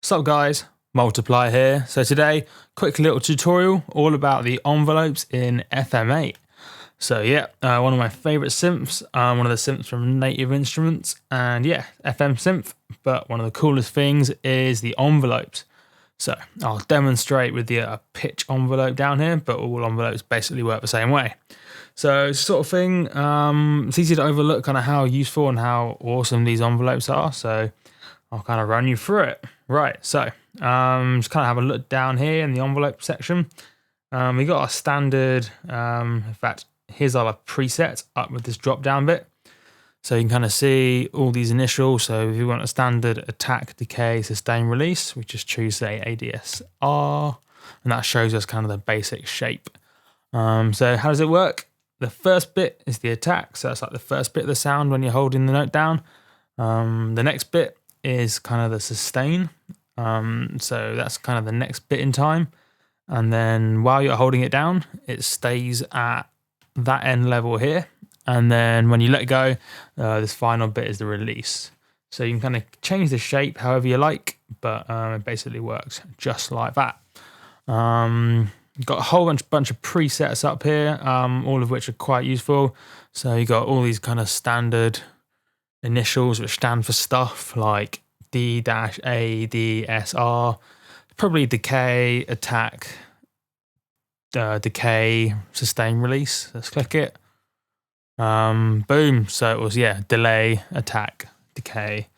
Sup guys, Multiplier here. So today, quick little tutorial all about the envelopes in FM8. So yeah, one of my favourite synths, one of the synths from Native Instruments, and yeah, FM synth, but one of the coolest things is the envelopes. So I'll demonstrate with the pitch envelope down here, but all envelopes basically work the same way. So it's the sort of thing, it's easy to overlook kind of how useful and how awesome these envelopes are. So I'll kind of run you through it. Right, so just kind of have a look down here in the envelope section. We got our standard, in fact, here's our presets up with this drop down bit. So you can kind of see all these initials. So if you want a standard attack, decay, sustain, release, we just choose say ADSR, and that shows us kind of the basic shape. So how does it work? The first bit is the attack. So that's like the first bit of the sound when you're holding the note down. The next bit is kind of the sustain. So that's kind of the next bit in time. And then while you're holding it down, it stays at that end level here. And then when you let go, this final bit is the release. So you can kind of change the shape however you like, but it basically works just like that. You've got a whole bunch of presets up here, all of which are quite useful. So you got all these kind of standard initials which stand for stuff like D-ADSR, probably decay, attack, decay, sustain, release. Let's click it. Boom. So it was, yeah, delay, attack, decay.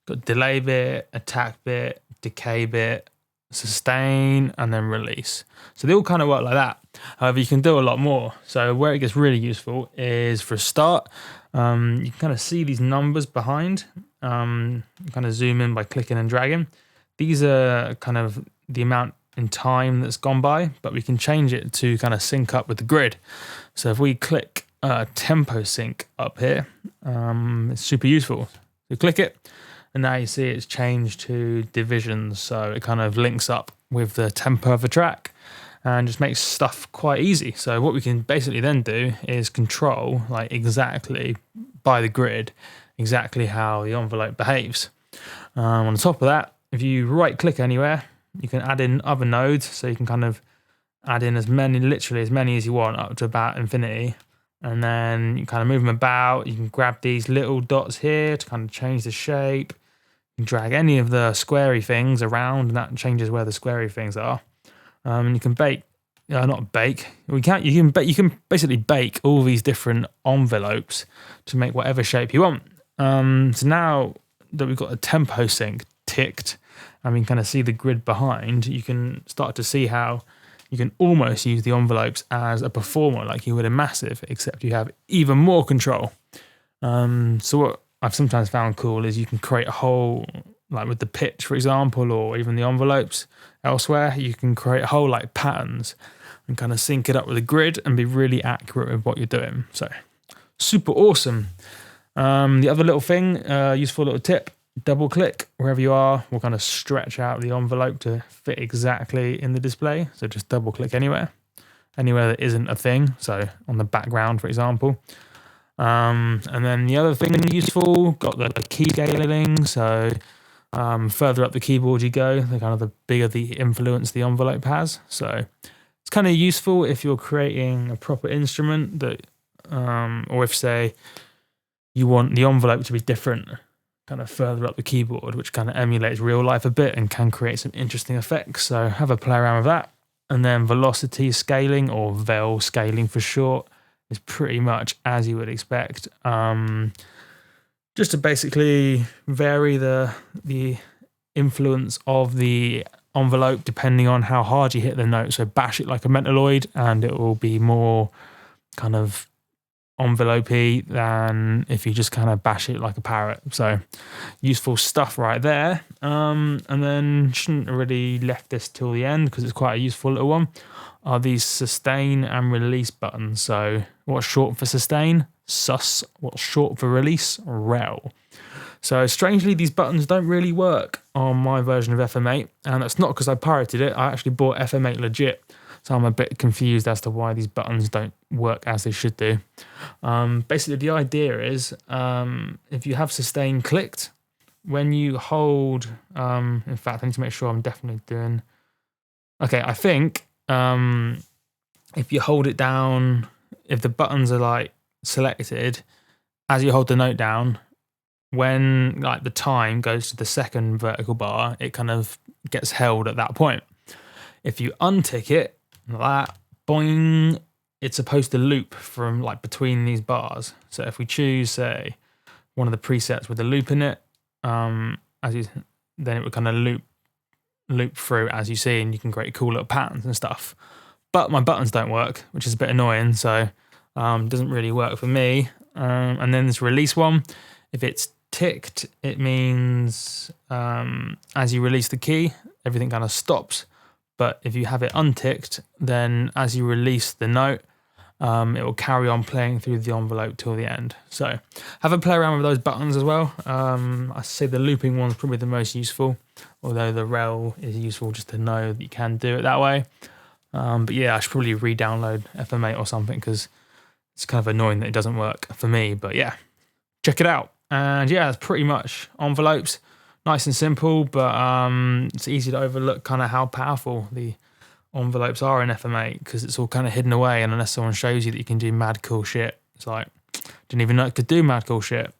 Got delay bit, attack bit, decay bit, sustain, and then release. So they all kind of work like that. However, you can do a lot more. So where it gets really useful is for a start, you can kind of see these numbers behind. Kind of zoom in by clicking and dragging. These are kind of the amount in time that's gone by, but we can change it to kind of sync up with the grid. So if we click tempo sync up here, it's super useful. You click it, and now you see it's changed to divisions. So it kind of links up with the tempo of the track and just makes stuff quite easy. So what we can basically then do is control, like exactly by the grid, exactly how the envelope behaves. On top of that, if you right click anywhere, you can add in other nodes. So you can kind of add in literally as many as you want, up to about infinity. And then you kind of move them about. You can grab these little dots here to kind of change the shape. You can drag any of the squarey things around, and that changes where the squarey things are. And you can you can basically bake all these different envelopes to make whatever shape you want. So now that we've got a tempo sync ticked, and we can kind of see the grid behind, you can start to see how you can almost use the envelopes as a performer like you would in Massive, except you have even more control. So what I've sometimes found cool is you can create a whole, like with the pitch, for example, or even the envelopes elsewhere, you can create whole like patterns and kind of sync it up with the grid and be really accurate with what you're doing. So super awesome. The other little thing, useful little tip, double click wherever you are will kind of stretch out the envelope to fit exactly in the display. So just double click anywhere that isn't a thing. So on the background, for example. And then the other thing useful, got the key scaling. So further up the keyboard you go, the bigger the influence the envelope has. So it's kind of useful if you're creating a proper instrument that, or if say you want the envelope to be different, kind of further up the keyboard, which kind of emulates real life a bit and can create some interesting effects. So have a play around with that. And then velocity scaling, or VEL scaling for short, is pretty much as you would expect. Just to basically vary the influence of the envelope depending on how hard you hit the note. So bash it like a Mentaloid and it will be more kind of envelope-y than if you just kind of bash it like a parrot. So useful stuff right there. And then shouldn't have really left this till the end because it's quite a useful little one, are these sustain and release buttons. So what's short for sustain? Sus. What's short for release? Rel. So strangely, these buttons don't really work on my version of FM8, and that's not because I pirated it. I actually bought FM8 legit. So I'm a bit confused as to why these buttons don't work as they should do. Basically, the idea is if you have sustain clicked, when you hold, in fact, I need to make sure I'm definitely doing, okay, I think if you hold it down, if the buttons are like selected, as you hold the note down, when like the time goes to the second vertical bar, it kind of gets held at that point. If you untick it, like that, boing, it's supposed to loop from like between these bars. So if we choose, say, one of the presets with a loop in it, then it would kind of loop through as you see, and you can create cool little patterns and stuff. But my buttons don't work, which is a bit annoying, so it doesn't really work for me. And then this release one, if it's ticked, it means as you release the key, everything kind of stops. But if you have it unticked, then as you release the note, it will carry on playing through the envelope till the end. So have a play around with those buttons as well. I say the looping one's probably the most useful, although the rel is useful just to know that you can do it that way. But yeah, I should probably re-download FM8 or something, because it's kind of annoying that it doesn't work for me. But yeah, check it out. And yeah, that's pretty much envelopes. Nice and simple, but it's easy to overlook kind of how powerful the envelopes are in FM8, because it's all kind of hidden away, and unless someone shows you that you can do mad cool shit, it's like, didn't even know it could do mad cool shit.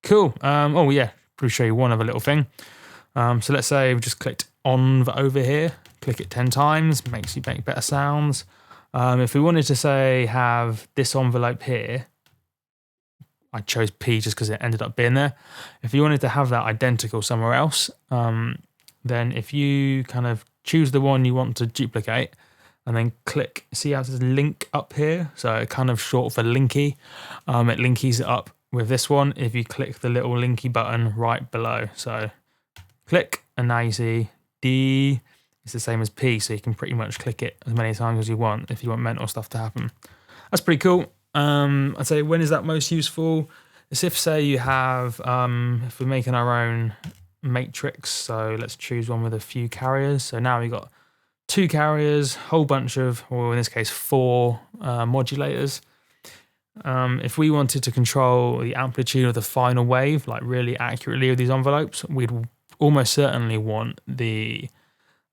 Cool. Oh yeah, probably show you one other little thing. So let's say we just clicked on over here, click it 10 times, makes you make better sounds. If we wanted to say have this envelope here, I chose P just because it ended up being there. If you wanted to have that identical somewhere else, then if you kind of choose the one you want to duplicate and then click, see how it says link up here? So kind of short for linky. It linkies it up with this one if you click the little linky button right below. So click, and now you see D. It's the same as P, so you can pretty much click it as many times as you want if you want mental stuff to happen. That's pretty cool. I'd say, when is that most useful? It's if, say, you have, if we're making our own matrix, so let's choose one with a few carriers. So now we've got 2 carriers, whole bunch of, or in this case 4 modulators. If we wanted to control the amplitude of the final wave, like really accurately with these envelopes, we'd almost certainly want the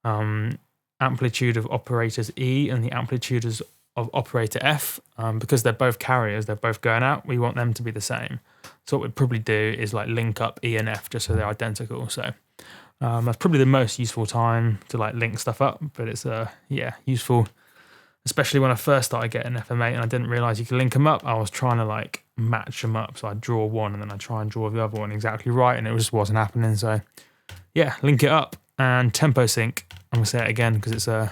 amplitude of operators E and the amplitudes of operator F, because they're both carriers, they're both going out, we want them to be the same. So what we'd probably do is like link up E and F just so they're identical. So that's probably the most useful time to like link stuff up, but it's yeah, useful, especially when I first started getting FM8 and I didn't realize you could link them up. I was trying to like match them up, so I'd draw one and then I'd try and draw the other one exactly right, and it just wasn't happening. So yeah, link it up. And tempo sync, I'm gonna say it again because it's a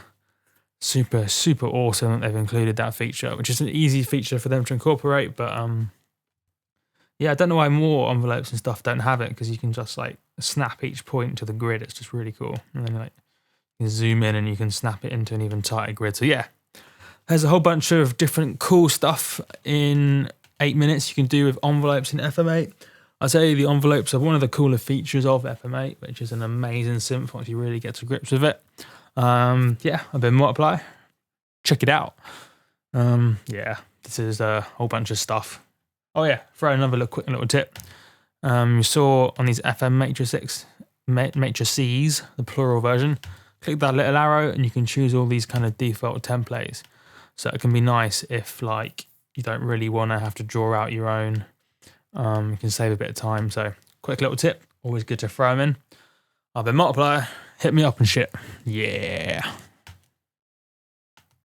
super awesome that they've included that feature, which is an easy feature for them to incorporate. But yeah, I don't know why more envelopes and stuff don't have it, because you can just like snap each point to the grid. It's just really cool, and then like you can zoom in and you can snap it into an even tighter grid. So yeah, there's a whole bunch of different cool stuff in 8 minutes you can do with envelopes in FM8. I'd say the envelopes are one of the cooler features of FM8, which is an amazing synth once you really get to grips with it. Yeah, I've been Multiply. Check it out. Yeah, this is a whole bunch of stuff. Oh yeah, throw another quick little tip. You saw on these FM matrices, the plural version, click that little arrow and you can choose all these kind of default templates. So it can be nice if like you don't really want to have to draw out your own. You can save a bit of time. So quick little tip, always good to throw them in. I've been Multiplier. Hit me up and shit. Yeah.